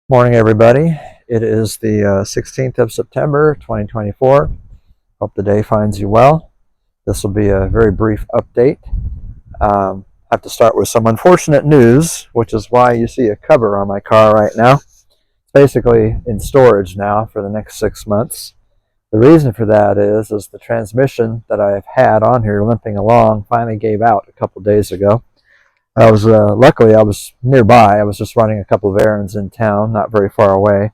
Morning, everybody. It is the 16th of September, 2024. Hope the day finds you well. This will be a very brief update. I have to start with some unfortunate news, which is why you see a cover on my car right now. It's basically in storage now for the next 6 months. The reason for that is the transmission that I've had on here limping along finally gave out a couple days ago. Luckily I was nearby. I was just running a couple of errands in town, not very far away,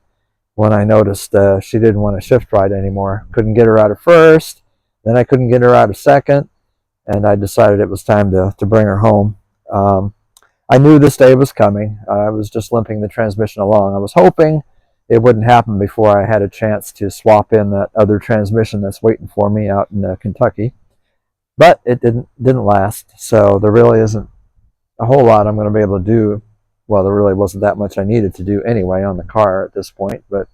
when I noticed she didn't want to shift right anymore. Couldn't get her out of first, then I couldn't get her out of second, and I decided it was time to bring her home. I knew this day was coming. I was just limping the transmission along. I was hoping it wouldn't happen before I had a chance to swap in that other transmission that's waiting for me out in Kentucky, but it didn't last. So there really isn't a whole lot I'm going to be able to do. Well, there really wasn't that much I needed to do anyway on the car at this point, but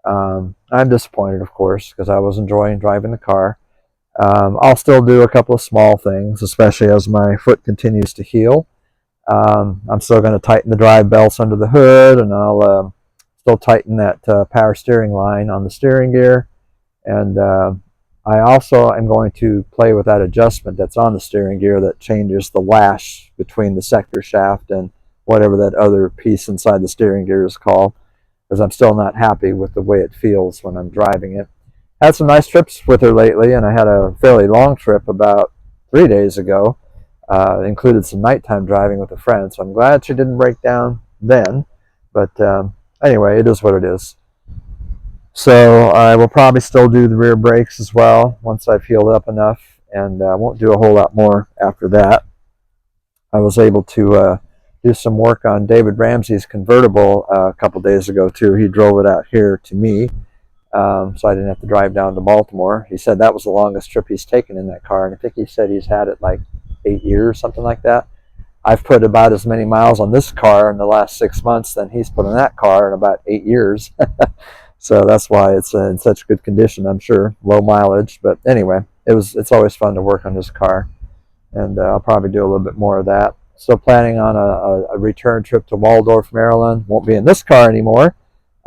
I'm disappointed, of course, because I was enjoying driving the car. I'll still do a couple of small things, especially as my foot continues to heal. I'm still going to tighten the drive belts under the hood, and I'll still tighten that power steering line on the steering gear. And I also am going to play with that adjustment that's on the steering gear that changes the lash between the sector shaft and whatever that other piece inside the steering gear is called, because I'm still not happy with the way it feels when I'm driving it. Had some nice trips with her lately, and I had a fairly long trip about 3 days ago. Included some nighttime driving with a friend, so I'm glad she didn't break down then. But anyway, it is what it is. So I will probably still do the rear brakes as well once I've healed up enough, and I won't do a whole lot more after that. I was able to do some work on David Ramsey's convertible a couple days ago too. He drove it out here to me, so I didn't have to drive down to Baltimore. He said that was the longest trip he's taken in that car, and I think he said he's had it like 8 years, something like that. I've put about as many miles on this car in the last 6 months than he's put on that car in about 8 years. So that's why it's in such good condition, I'm sure. Low mileage, but anyway, it's always fun to work on this car, and I'll probably do a little bit more of that. Still planning on a return trip to Waldorf, Maryland. Won't be in this car anymore,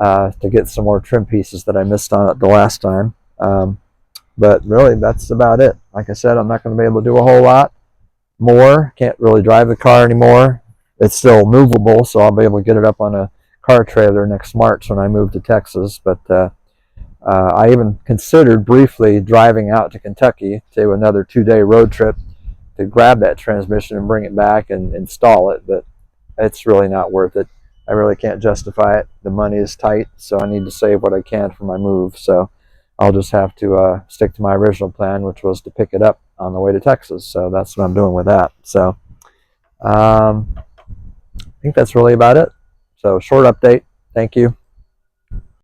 to get some more trim pieces that I missed on it the last time. But really, that's about it. Like I said, I'm not going to be able to do a whole lot more. Can't really drive the car anymore. It's still movable, so I'll be able to get it up on a car trailer next March when I move to Texas. But I even considered briefly driving out to Kentucky to another 2-day road trip to grab that transmission and bring it back and install it, but it's really not worth it. I really can't justify it. The money is tight, so I need to save what I can for my move. So I'll just have to stick to my original plan, which was to pick it up on the way to Texas. So that's what I'm doing with that. So I think that's really about it. So short update. Thank you.